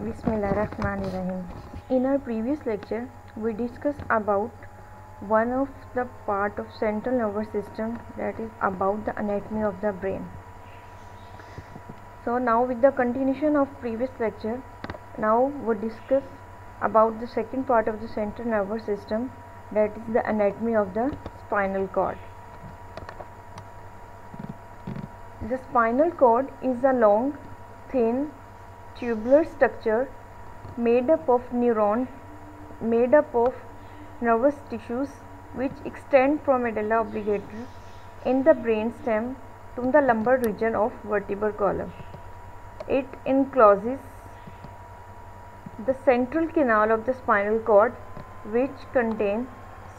Bismillahirrahmanirrahim. In our previous lecture, we discussed about one of the part of central nervous system, that is about the anatomy of the brain. So now with the continuation of previous lecture, now we discuss about the second part of the central nervous system, that is the anatomy of the spinal cord. The spinal cord is a long, thin, tubular structure made up of nervous tissues which extend from medulla oblongata in the brain stem to the lumbar region of vertebral column. It encloses the central canal of the spinal cord, which contains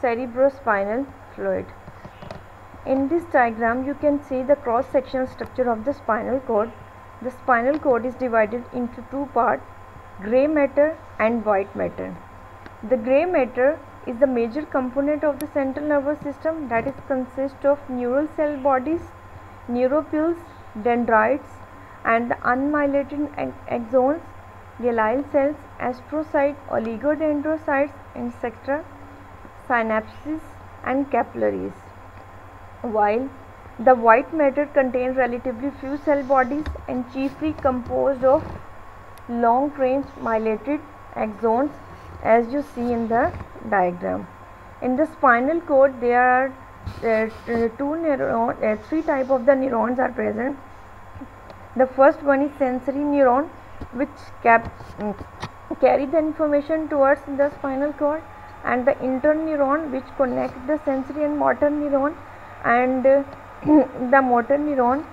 cerebrospinal fluid. In this diagram, you can see the cross-sectional structure of the spinal cord. The spinal cord is divided into two parts, grey matter and white matter. The grey matter is the major component of the central nervous system, that is consists of neural cell bodies, neuropils, dendrites, and the unmyelinated axons, glial cells, astrocytes, oligodendrocytes, etc., synapses, and capillaries. While the white matter contains relatively few cell bodies and chiefly composed of long-range myelinated axons, as you see in the diagram. In the spinal cord, there are three types of the neurons are present. The first one is sensory neuron, which carry the information towards the spinal cord, and the interneuron, which connect the sensory and motor neuron, and the motor neuron,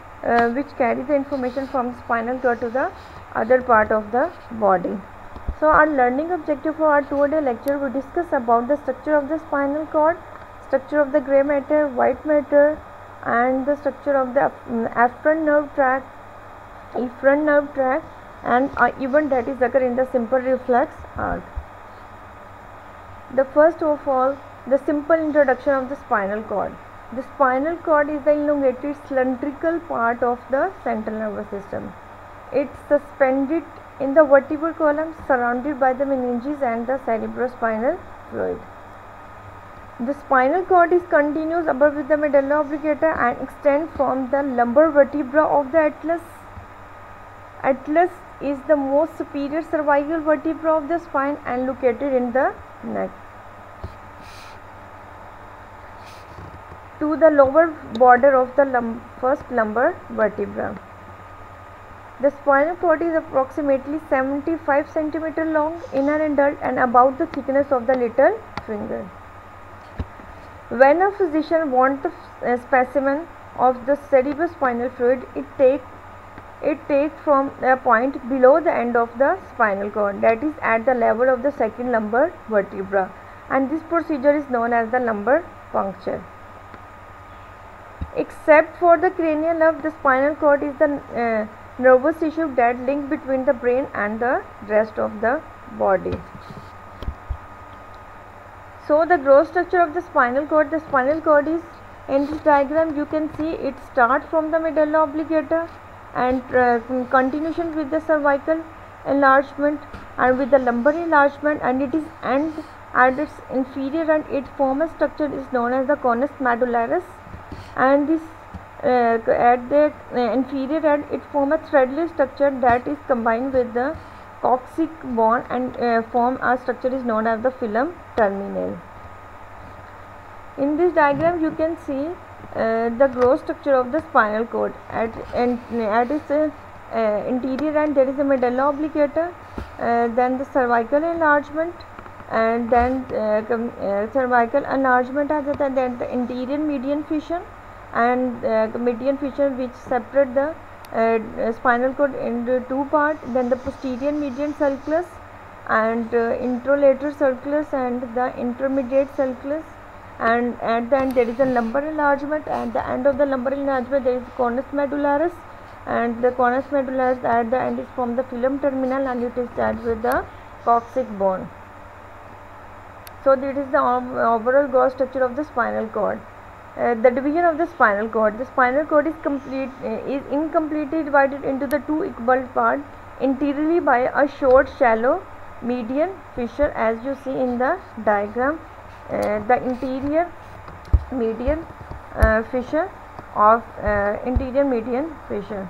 which carry the information from the spinal cord to the other part of the body. So our learning objective for our 2-day lecture, we discuss about the structure of the spinal cord, structure of the grey matter, white matter, and the structure of the afferent nerve tract, efferent nerve tract, and even that is occur in the simple reflex arc. The first of all, the simple introduction of the spinal cord. The spinal cord is the elongated cylindrical part of the central nervous system. It's suspended in the vertebral column, surrounded by the meninges and the cerebrospinal fluid. The spinal cord is continuous above with the medulla oblongata and extends from the lumbar vertebra of the atlas. Atlas is the most superior cervical vertebra of the spine and located in the neck. To the lower border of the first lumbar vertebra. The spinal cord is approximately 75 cm long in an adult and about the thickness of the little finger. When a physician wants a specimen of the cerebrospinal fluid, it takes from a point below the end of the spinal cord, that is at the level of the second lumbar vertebra, and this procedure is known as the lumbar puncture. Except for the cranial nerve, the spinal cord is the nervous tissue that link between the brain and the rest of the body. So the gross structure of the spinal cord is, in this diagram you can see it starts from the medulla oblongata and continuation with the cervical enlargement and with the lumbar enlargement, and it is end at its inferior and its former structure is known as the conus medullaris, and this at the inferior end it forms a threadless structure that is combined with the coccyx bone and form a structure is known as the filum terminale. In this diagram you can see the gross structure of the spinal cord. At its interior end there is a medulla oblongata, then the cervical enlargement, and then cervical enlargement, then the interior median fission, and median fission which separate the spinal cord into two parts, then the posterior median sulcus and introlateral sulcus and the intermediate sulcus, and at the end there is a lumbar enlargement. At the end of the lumbar enlargement there is conus medullaris, and the conus medullaris at the end is from the filum terminale and it is tied with the coccyx bone. So this is the overall gross structure of the spinal cord. The division of the spinal cord. The spinal cord is incompletely divided into the two equal parts. interiorly by a short shallow median fissure, as you see in the diagram. The interior median fissure of interior median fissure.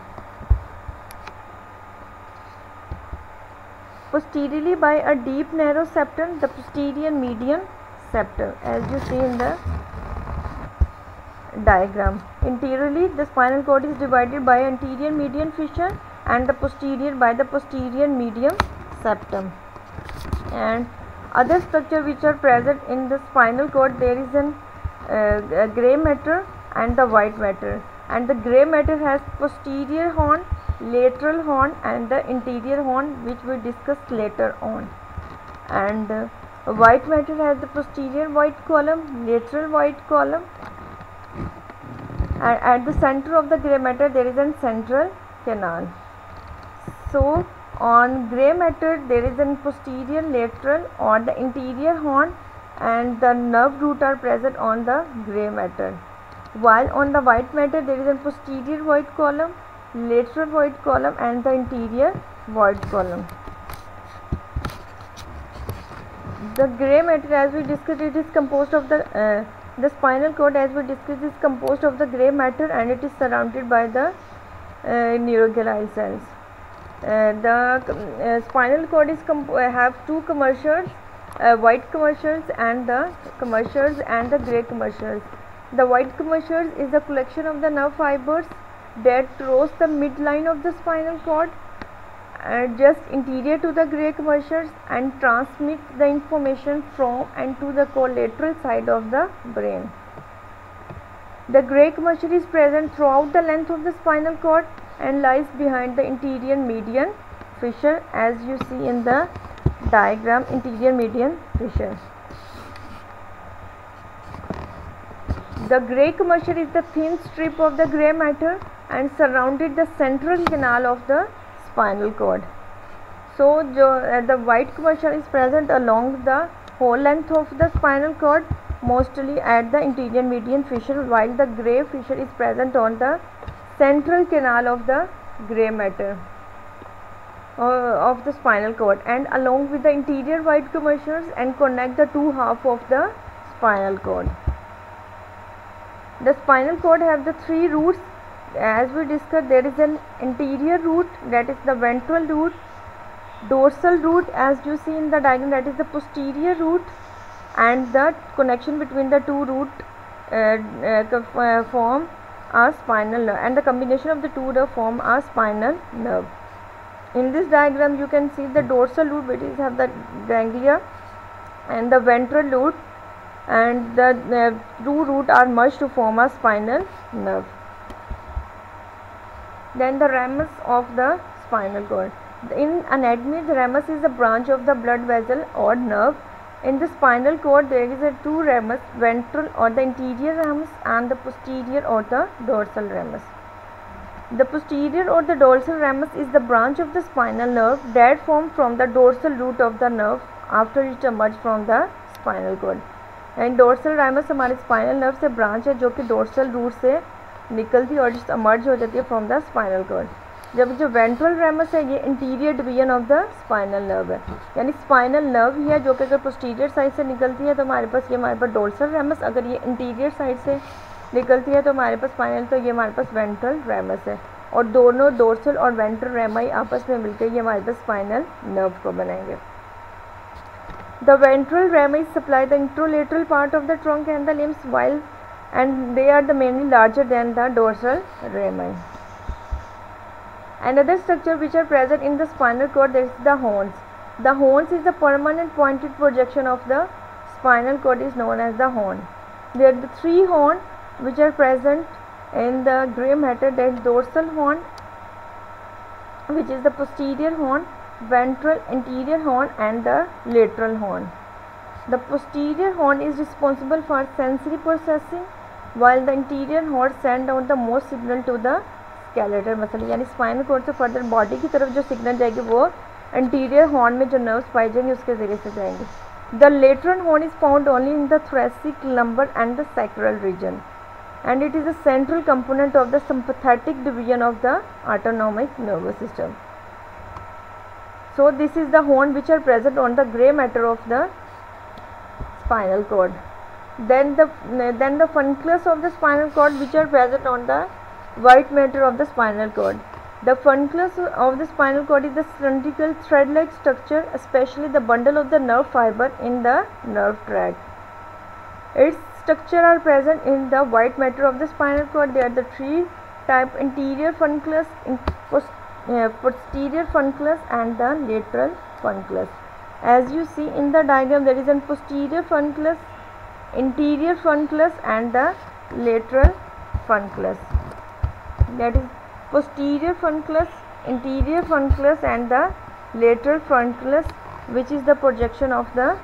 Posteriorly by a deep narrow septum, the posterior median septum, as you see in the diagram. Interiorly, the spinal cord is divided by anterior median fissure and the posterior by the posterior median septum. And other structure which are present in the spinal cord, there is a grey matter and the white matter, and the grey matter has posterior horn, lateral horn and the interior horn, which we discuss later on. And white matter has the posterior white column, lateral white column, and at the center of the grey matter there is a central canal. So on grey matter there is a posterior, lateral or the interior horn, and the nerve root are present on the grey matter, while on the white matter there is a posterior white column, lateral white column and the interior white column. The grey matter, as we discussed, it is composed of the spinal cord, as we discussed, is composed of the grey matter and it is surrounded by the neuroglial cells. The spinal cord is have two commissures, white commissures and the grey commissures. The white commissures is the collection of the nerve fibers that cross the midline of the spinal cord just interior to the grey commissures and transmit the information from and to the collateral side of the brain. The grey commissure is present throughout the length of the spinal cord and lies behind the interior median fissure, as you see in the diagram, interior median fissure. The grey commissure is the thin strip of the grey matter and surrounded the central canal of the spinal cord. So the white commissure is present along the whole length of the spinal cord, mostly at the interior median fissure, while the grey fissure is present on the central canal of the grey matter of the spinal cord and along with the interior white commissures and connect the two halves of the spinal cord. The spinal cord have the three roots. As we discussed, there is an anterior root, that is the ventral root, dorsal root, as you see in the diagram, that is the posterior root, and the connection between the two root form a spinal nerve, and the combination of the two form a spinal nerve. In this diagram you can see the dorsal root, which is have the ganglia, and the ventral root and the two root are merged to form a spinal nerve. Then the ramus of the spinal cord. In anatomy, the ramus is a branch of the blood vessel or nerve. In the spinal cord, there is a two ramus, ventral or the interior ramus and the posterior or the dorsal ramus. The posterior or the dorsal ramus is the branch of the spinal nerve that formed from the dorsal root of the nerve after it emerged from the spinal cord. And dorsal ramus हमारे spinal nerve से branch है जो कि dorsal root से निकलती है और emerge हो जाती है फ्रॉम द स्पाइनल कॉर्ड. जब जो वेंट्रल रेमस है ये interior division of the spinal nerve है, यानी स्पाइनल नर्व ही है जो कि अगर पोस्टीरियर साइड से निकलती है तो हमारे पास डोर्सल रेमस, अगर ये इंटीरियर साइड से निकलती है तो हमारे पास स्पाइनल, तो ये हमारे पास वेंट्रल रेमस है. और दोनों डोर्सल और वेंट्रल रेमाई आपस में मिलकर ये हमारे पास स्पाइनल नर्व को बनाएंगे. The ventral rami supply the anterolateral part of the trunk and the limbs, while and they are the mainly larger than the dorsal rami. Another structure which are present in the spinal cord is the horns. The horns is the permanent pointed projection of the spinal cord is known as the horn. There are the three horns which are present in the gray matter, that is dorsal horn, which is the posterior horn, ventral anterior horn and the lateral horn. The posterior horn is responsible for sensory processing, while the anterior horn send out the most signal to the skeletal muscle. यानी spinal cord से further body की तरफ जो signal जाएगी वो anterior horn में जो nerves पाए जाएंगे उसके जरिए से जाएंगे. The lateral horn is found only in the thoracic, lumbar and the sacral region, and it is a central component of the sympathetic division of the autonomic nervous system. So this is the horn which are present on the gray matter of the spinal cord. Then the funcus of the spinal cord which are present on the white matter of the spinal cord. The funcus of the spinal cord is the cylindrical thread-like structure, especially the bundle of the nerve fiber in the nerve tract. Its structure are present in the white matter of the spinal cord. They are the three type: anterior funcus, posterior funcus, and the lateral funcus. As you see in the diagram, there is a posterior funcus, anterior funcus, and the lateral funcus. That is posterior funcus, anterior funcus, and the lateral funcus, which is the projection of the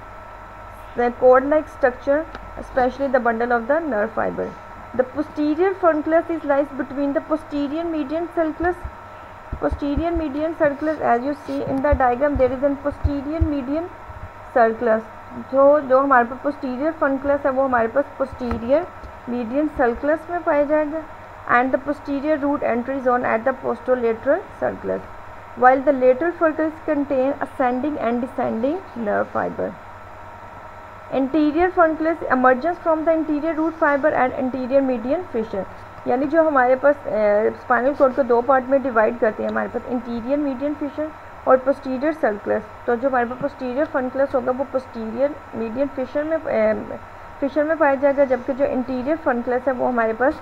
cord-like structure, especially the bundle of the nerve fiber. The posterior funcus is lies between the posterior median sulcus. Posterior median sulcus, as you see in the diagram, there is a posterior median sulcus. जो हमारे पास posterior funcus है वो हमारे पास posterior median sulcus में पाया जाएगा, and the posterior root entry zone at the posterolateral sulcus, while the lateral funcus contain ascending and descending nerve fiber. Anterior funcus emerges from the anterior root fiber and anterior median fissure. यानी जो हमारे पास spinal cord को दो part में divide करते हैं, हमारे पास interior median Fisher और पोस्टीरियर सर्कुलस. तो जो हमारे पास पोस्टीरियर फंक्लस होगा वो पोस्टीरियर मीडियन फिशर में पाया जाएगा, जबकि जो इंटीरियर फंक्लस है वो हमारे पास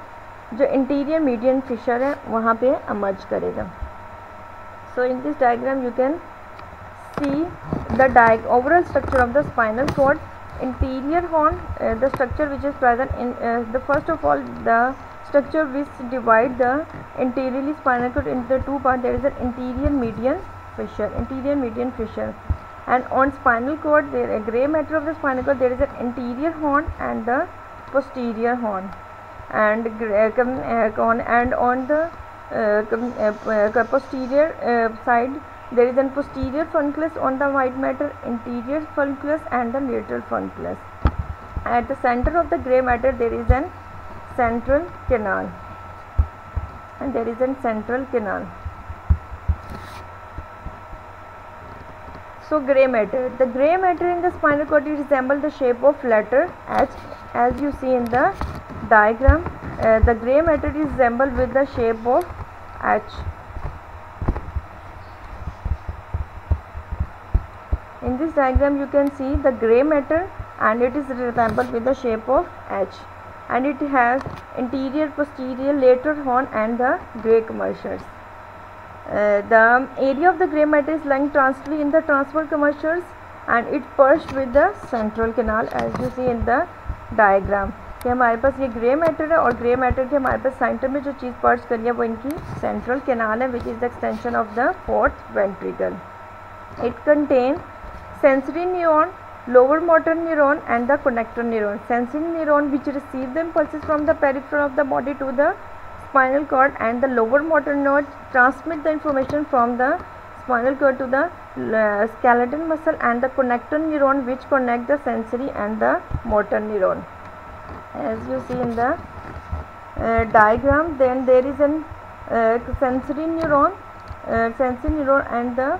जो इंटीरियर मीडियन फिशर है वहाँ पे एमर्ज करेगा. So in this diagram you can see the overall structure of the spinal cord. Interior horn, the structure which is present in the first of all the structure which divide the anteriorly spinal cord into two parts. There is an anterior median fissure, and on spinal cord there a gray matter of the spinal cord there is an anterior horn and the posterior horn, and on the posterior side there is a posterior funcus on the white matter, anterior funcus, and the lateral funcus. At the center of the gray matter there is a central canal, So gray matter. The gray matter in the spinal cord resembles the shape of letter H, as you see in the diagram. The gray matter is resembled with the shape of H. In this diagram you can see the gray matter and it is resembled with the shape of H, and it has anterior, posterior, lateral horn and the gray commissures. The area of the gray matter is lying transversely in the transverse commissures and it perched with the central canal, as you see in the diagram. कि हमारे पास ये grey matter है और grey matter के हमारे पास centre में जो चीज़ perch करी है वो इनकी सेंट्रल कैनाल है, which is the extension of the fourth ventricle. It contain sensory neuron, lower motor neuron, and the connector neuron. Sensory neuron which receive the impulses from the periphery of the body to the spinal cord, and the lower motor neuron transmit the information from the spinal cord to the skeletal muscle, and the connector neuron which connect the sensory and the motor neuron. As you see in the diagram, then there is a sensory neuron and the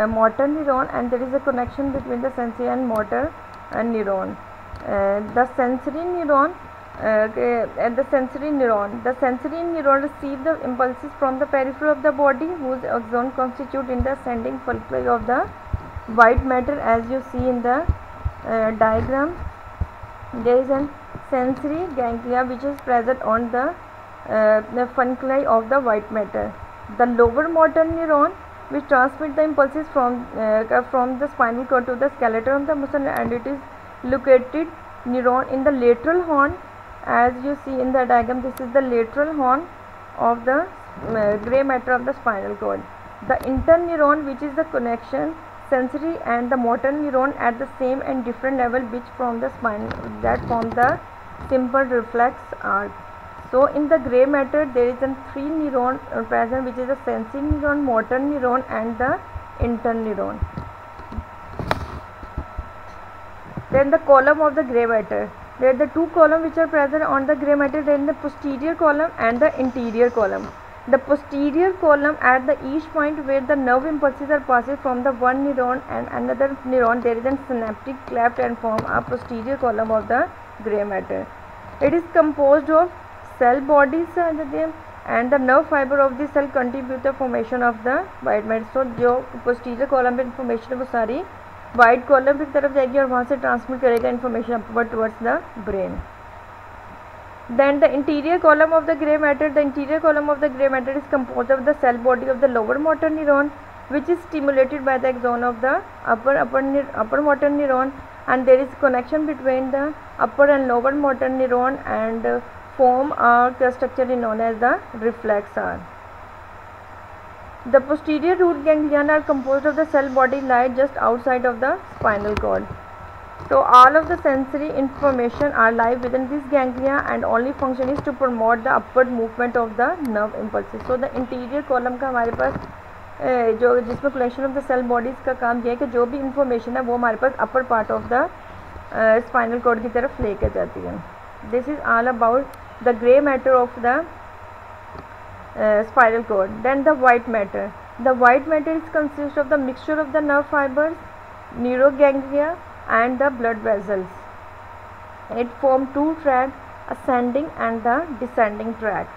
motor neuron, and there is a connection between the sensory and motor neuron. The sensory neuron receive the impulses from the periphery of the body, whose axon constitute in the ascending fulcruli of the white matter. As you see in the diagram, there is a sensory ganglia which is present on the funculi of the white matter. The lower motor neuron which transmit the impulses from the spinal cord to the skeleton of the muscle, and it is located neuron in the lateral horn. As you see in the diagram, this is the lateral horn of the gray matter of the spinal cord. The interneuron, which is the connection sensory and the motor neuron at the same and different level, which from the spine that form the simple reflex arc. So in the gray matter there is a three neuron present, which is the sensory neuron, motor neuron, and the interneuron. Then the column of the gray matter. There are the two columns which are present on the gray matter. Then the posterior column and the anterior column. The posterior column at the each point where the nerve impulses are passing from the one neuron and another neuron, there is a synaptic cleft and form a posterior column of the gray matter. It is composed of cell bodies and the nerve fiber of the cell contribute the formation of the white matter. So जो posterior column पे information है वो सारी white column की तरफ जाएगी और वहाँ से transmit करेगा information upward towards the brain. Then the interior column of the gray matter. The interior column of the gray matter is composed of the cell body of the lower motor neuron, which is stimulated by the axon of the upper motor neuron, and there is connection between the upper and lower motor neuron and form a structure known as the reflex arm. The posterior root ganglion are composed of the cell body lie just outside of the spinal cord. So all of the sensory information are lie within this ganglia and only function is to promote the upward movement of the nerve impulses. So the interior column का हमारे पास जो जिसमें collection of the cell bodies का काम ये है कि जो भी information है वो हमारे पास upper part of the spinal cord की तरफ लेकर जाती है. This is all about the gray matter of the spinal cord. Then the white matter. The white matter is consists of the mixture of the nerve fibers, neuroganglia and the blood vessels. It form two tracks, ascending and the descending track.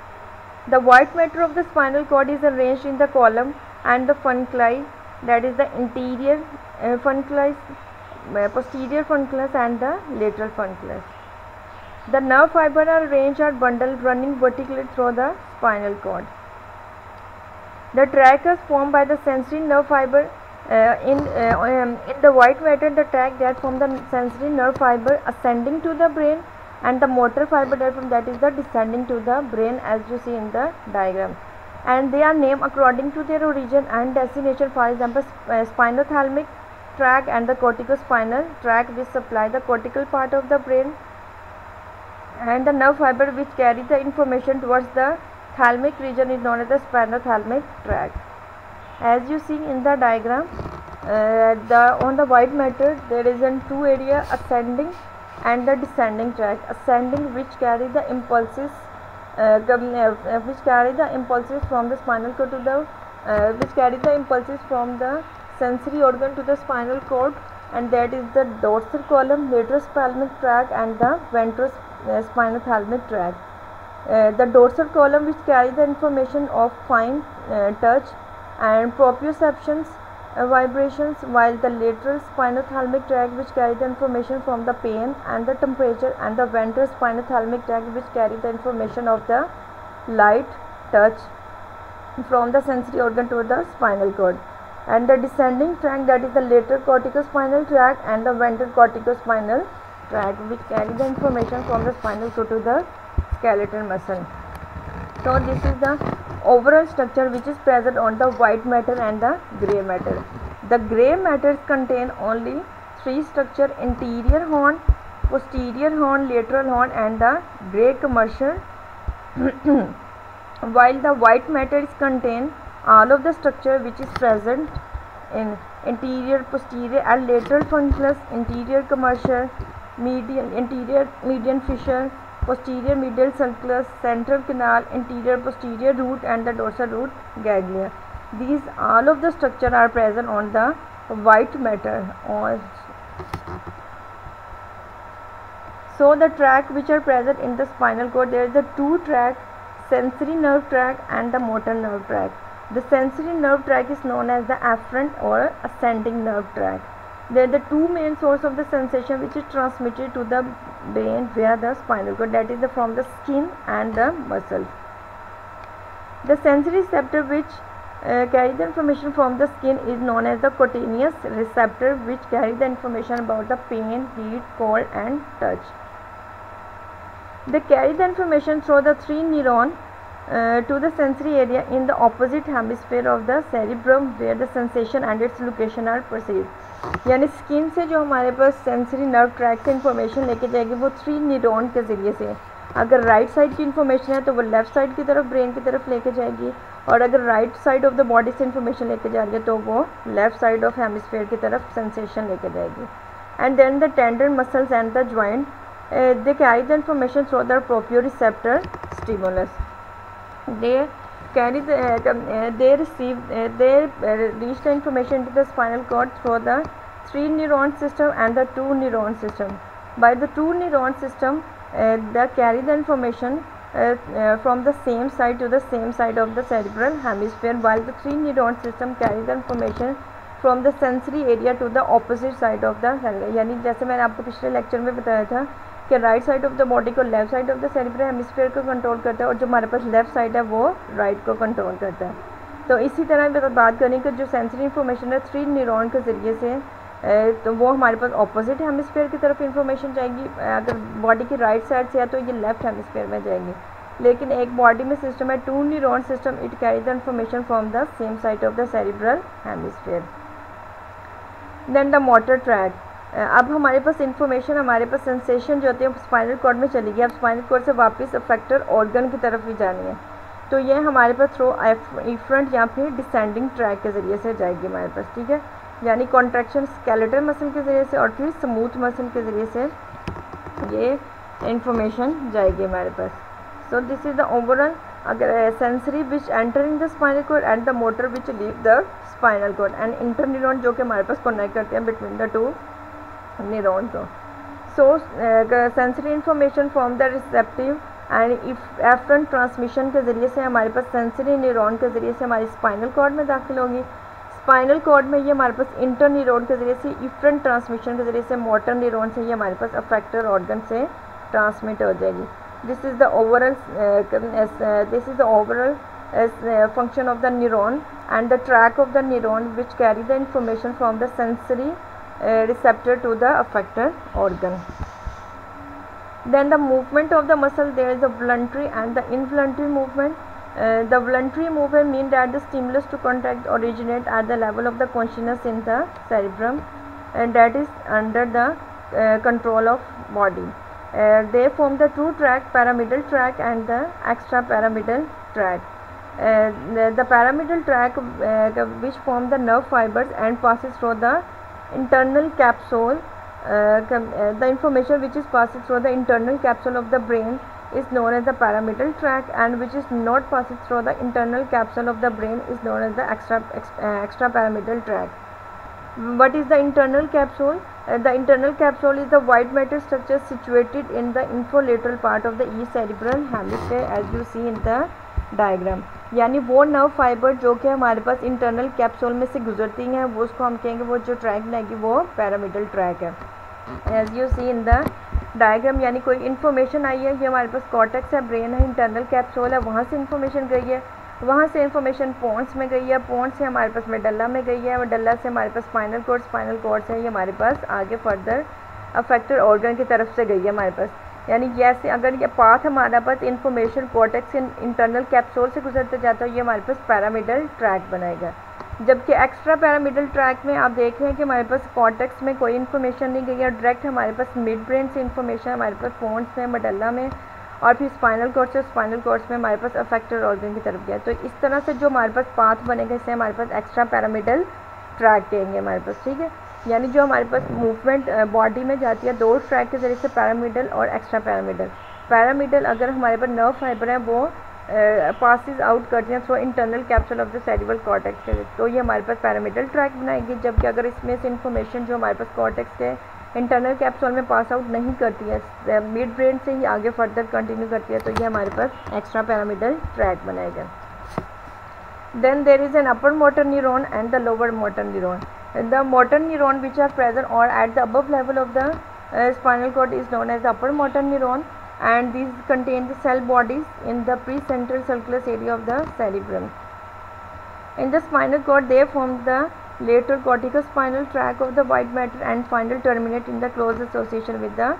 The white matter of the spinal cord is arranged in the column and the funiculi, that is the interior funiculus, posterior funiculus and the lateral funiculus. The nerve fiber are arranged or bundled running vertically through the spinal cord. The track is formed by the sensory nerve fiber. In the white matter, the track that from the sensory nerve fiber ascending to the brain and the motor fiber that is the descending to the brain, as you see in the diagram, and they are named according to their origin and destination. For example, spinothalamic tract and the corticospinal tract which supply the cortical part of the brain, and the nerve fiber which carry the information towards the thalamic region is known as the spinothalamic tract. As you see in the diagram, on the white matter there is in two area, ascending and the descending tract. Ascending which carry the impulses from the spinal cord to the which carry the impulses from the sensory organ to the spinal cord, and that is the dorsal column, lateral spinal tract and the ventral spinothalamic tract. The dorsal column which carry the information of fine touch and proprioceptions, vibrations, while the lateral spinothalamic tract which carry the information from the pain and the temperature, and the ventral spinothalamic tract which carry the information of the light, touch from the sensory organ to the spinal cord, and the descending tract, that is the lateral corticospinal tract and the ventral corticospinal tract which carry the information from the spinal cord to the skeletal muscle. So this is the overall structure which is present on the white matter and the gray matter. The gray matters contain only three structure: interior horn, posterior horn, lateral horn and the gray commercial while the white matter is contain all of the structure which is present in interior, posterior and lateral funiculus, interior commercial, median fissure, posterior medial sulcus, central canal, interior posterior root and the dorsal root ganglia. These all of the structure are present on the white matter. So the tract which are present in the spinal cord, there is the two tract, sensory nerve tract and the motor nerve tract. The sensory nerve tract is known as the afferent or ascending nerve tract. They are the two main source of the sensation which is transmitted to the brain via the spinal cord, that is from the skin and the muscles. The sensory receptor which carry the information from the skin is known as the cutaneous receptor, which carry the information about the pain, heat, cold and touch. They carry the information through the three neurons to the sensory area in the opposite hemisphere of the cerebrum where the sensation and its location are perceived. यानी skin से जो हमारे पास sensory nerve track से information लेके जाएगी वो three neuron के ज़रिए से. अगर राइट साइड की इन्फॉर्मेशन है तो वो लेफ़्ट साइड की तरफ ब्रेन की तरफ लेके जाएगी, और अगर right side of the body से इन्फॉर्मेशन लेके जा रही है तो वो लेफ़्ट साइड ऑफ हेमिस्फीयर की तरफ सेंसेशन लेके जाएगी. And then the tendon muscles and the joint they carry the information through the proprioceptor stimulus. They carry they reach the information to the spinal cord through the 3 neuron system and the 2 neuron system. By the 2 neuron system, they carry the information from the same side to the same side of the cerebral hemisphere, while the 3 neuron system carry the information from the sensory area to the opposite side of the cell. यानी जैसे मैंने आपको पिछले lecture में बताया था कि right side of the body को left side of the cerebral hemisphere को कंट्रोल करता है और जो हमारे पास लेफ्ट साइड है वो राइट को कंट्रोल करता है. तो इसी तरह बात करें कि जो सेंसरी इंफॉर्मेशन है 3 न्यूरॉन के ज़रिए से तो वो हमारे पास ऑपोजिट हेमिस्फीयर की तरफ इंफॉर्मेशन जाएगी. अगर बॉडी की राइट साइड से है तो ये लेफ्ट हेमिस्फीयर में जाएगी. लेकिन एक बॉडी में सिस्टम है 2 neuron system, it carry the information from the same side of the cerebral hemisphere. Then the motor tract. अब हमारे पास इंफॉर्मेशन, हमारे पास सेंसेशन जो होती है स्पाइनल कॉर्ड में चली गई. अब स्पाइनल कॉर्ड से वापस अफेक्टर ऑर्गन की तरफ भी जानी है, तो ये हमारे पास थ्रू इफ्रंट या फिर डिसेंडिंग ट्रैक के ज़रिए से जाएगी हमारे पास. ठीक है, यानी कॉन्ट्रैक्शन स्केलेटल मसल के ज़रिए से और फिर स्मूथ मसल के ज़रिए से ये इंफॉर्मेशन जाएगी हमारे पास. So this is the overall अगर sensory which enter in the spinal cord and the motor which leave the spinal cord and interneuron जो कि हमारे पास कनेक्ट करते हैं बिटवीन द 2 न्यूरॉन को. So sensory information from the receptive and efferent transmission के ज़रिए से हमारे पास सेंसरी न्यूरॉन के ज़रिए से हमारी स्पाइनल कॉर्ड में दाखिल होगी. स्पाइनल कॉर्ड में ये हमारे पास इंटर न्यूरॉन के ज़रिए से इफरेंट ट्रांसमिशन के ज़रिए से मोटर न्यूरॉन से ये हमारे पास अफेक्टर ऑर्गन से ट्रांसमिट हो जाएगी. This is the overall function of the neuron and the track of the neuron which carry the information from the sensory receptor to the effector organ. Then the movement of the muscle, there is the voluntary and the involuntary movement. The voluntary movement means that the stimulus to contract originate at the level of the consciousness in the cerebrum, and that is under the control of body. They form the true track, pyramidal track and the extrapyramidal track. The pyramidal track which form the nerve fibers and passes through the internal capsule. The information which is passes through the internal capsule of the brain is known as the pyramidal track, and which is not passes through the internal capsule of the brain is known as the extrapyramidal track. What is the internal capsule? The internal capsule is the white matter structure situated in the infralateral part of the east cerebral hemisphere as you see in the diagram. यानी वो nerve fibre जो कि हमारे पास internal capsule में से गुजरती हैं वो उसको हम कहेंगे वो जो ट्रैक बनाएगी वो पैरामिडल ट्रैक है as you see in the diagram. यानी कोई इन्फॉर्मेशन आई है, ये हमारे पास कॉर्टेक्स है, ब्रेन है, इंटरनल कैप्सूल है, वहाँ से इन्फॉर्मेशन गई है, वहाँ से इन्फॉर्मेशन पोन्स में गई है, पोन्स से हमारे पास मेडल्ला में गई है, मेडल्ला से हमारे पास स्पाइनल कॉर्ड, स्पाइनल कॉर्ड से ये हमारे पास आगे फर्दर अफेक्टर ऑर्गन की तरफ से गई है हमारे पास. यानी जैसे अगर ये पाथ हमारा पास इन्फॉर्मेशन कॉर्टेक्स इंटरनल कैप्सूल से गुजरते जाता है ये हमारे पास पैरामिडल ट्रैक बनाएगा. जबकि एक्स्ट्रा पैरामिडल ट्रैक में आप देख रहे हैं कि हमारे पास कॉर्टेक्स में कोई इन्फॉर्मेशन नहीं गई है, डायरेक्ट हमारे पास मिड ब्रेन से इन्फॉर्मेशन हमारे पास पोन्स में, मेडल्ला में और फिर स्पाइनल कॉर्ड से स्पाइनल कॉर्ड्स में हमारे पास अफेक्टर ऑर्गन की तरफ गया. तो इस तरह से जो हमारे पास पाथ बनेगा इसे हमारे पास एक्स्ट्रा पैरामिडल ट्रैक कहेंगे हमारे पास. ठीक है, यानी जो हमारे पास मूवमेंट बॉडी में जाती है 2 ट्रैक के ज़रिए से, पैरामिडल और एक्स्ट्रा पैरामिडल. पैरामिडल अगर हमारे पास नर्व फाइबर है वो पासिस आउट करती हैं through internal capsule of the cerebral cortex के, तो ये हमारे पास पैरामिडल ट्रैक बनाएगी. जबकि अगर इसमें से इन्फॉर्मेशन जो हमारे पास कॉर्टेक्स के इंटरनल कैप्सूल में पास आउट नहीं करती है, मिड ब्रेन से ही आगे फर्दर कंटिन्यू करती है, तो ये हमारे पास एक्स्ट्रा पैरामिडल ट्रैक बनाएगा. Then there is an upper motor neuron and the lower motor neuron. The motor neuron which are present or at the above level of the spinal cord is known as the upper motor neuron, and these contain the cell bodies in the precentral sulcus area of the cerebrum. In the spinal cord they form the lateral corticospinal tract of the white matter and finally terminate in the close association with the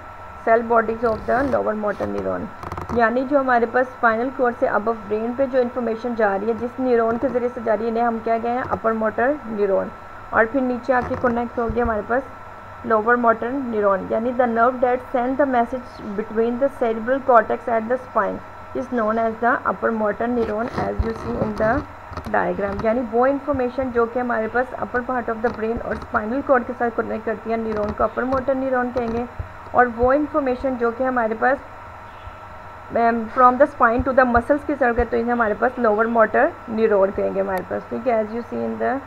cell bodies of the lower motor neuron. यानी जो हमारे पास spinal cord से अब brain पे जो information जा रही है जिस न्यूरॉन के ज़रिए से जा रही है इन्हें हम क्या गए हैं अपर मोटर न्यूरॉन, और फिर नीचे आके कनेक्ट हो गया हमारे पास लोअर मोटर न्यूरॉन. यानी the nerve that send the message between the cerebral cortex at the spine is known as the upper motor neuron as you see in the diagram. यानी वो इन्फॉर्मेशन जो कि हमारे पास upper part of the brain और spinal cord के साथ connect करती है न्यूरॉन को अपर मोटर न्यूरॉन कहेंगे, और वो इन्फॉर्मेशन जो कि हमारे पास from the spine to the muscles की तरफ तो इन्हें हमारे पास लोअर मोटर न्यूरॉन कहेंगे हमारे पास, ठीक है। As you see in the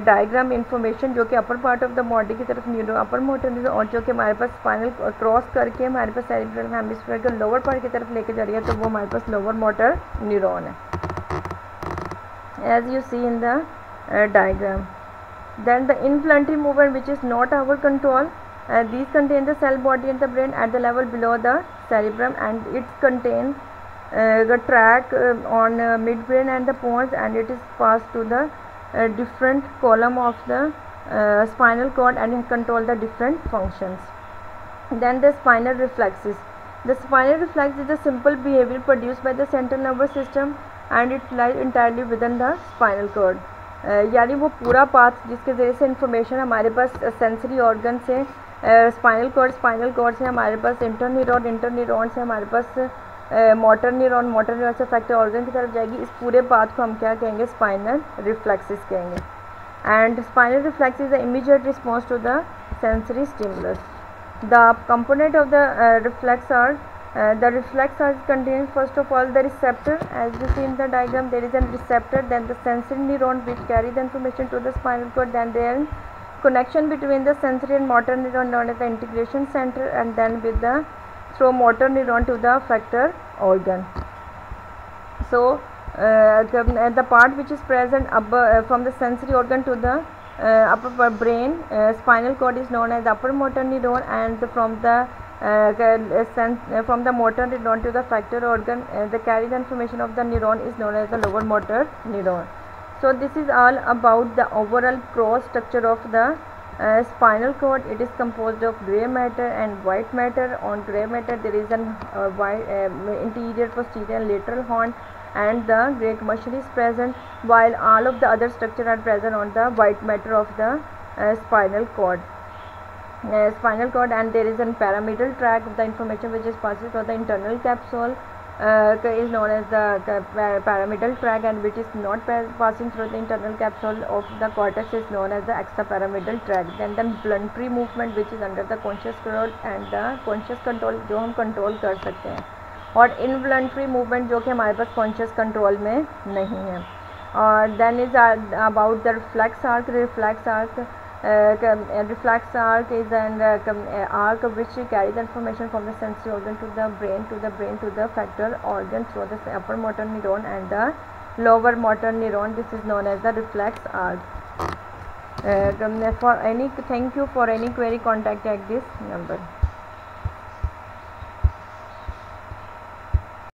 diagram information जो कि upper part of the body की तरफ न्यूरॉन, अपर मोटर न्यूरॉन, और जो कि हमारे पास स्पाइनल क्रॉस करके हमारे पास सेरिब्रल हेमिस्फीयर के लोअर पार्ट की तरफ लेके जा रही है, तो वो हमारे पास लोअर मोटर न्यूरॉन है, as you see in the diagram. Then the involuntary movement which is not our control, these contain the cell body and the brain at the level below the cerebrum, and it contains the track on midbrain and the pons, and it is passed to the different column of the spinal cord and it control the different functions. Then the spinal reflexes. The spinal reflex is a simple behavior produced by the central nervous system and it lies entirely within the spinal cord. यानी वो पूरा path जिसके ज़रिए से information हमारे पास sensory organ से spinal cord से हमारे पास इंटरन्यूरॉन से हमारे पास मोटर न्यूरॉन से फैक्टर ऑर्गन की तरफ जाएगी, इस पूरे पाथ को हम क्या कहेंगे, स्पाइनल रिफ्लेक्सेस कहेंगे. And spinal reflex is the immediate response to the sensory stimulus. The component of the reflex are the reflex arch contains first of all the receptor. As you see in the diagram, there is a receptor, then the sensory neuron which carry the information to the spinal cord, then there is connection between the sensory and motor neuron known as the integration center, and then with the through motor neuron to the effector organ. So the part which is present from the sensory organ to the upper brain spinal cord is known as the upper motor neuron, and from the motor neuron to the effector organ, the carry the information of the neuron is known as the lower motor neuron. So this is all about the overall cross structure of the spinal cord. It is composed of gray matter and white matter. On gray matter there is an interior, posterior and lateral horn, and the gray muscle is present, while all of the other structure are present on the white matter of the spinal cord. And there is a pyramidal tract of the information which is passes through the internal capsule is known as the pyramidal tract, and which is not passing through the internal capsule of the cortex is known as the extrapyramidal tract. Then the voluntary movement which is under the conscious control and the conscious control जो हम control कर सकते हैं, और involuntary movement जो कि हमारे पास conscious control में नहीं है. और then is about the reflex arc. Reflex arc is an arc which carry the information from the sensory organ to the brain to the effector organ through the upper motor neuron and the lower motor neuron. This is known as the reflex arc. Thank you for any query, contact at this number.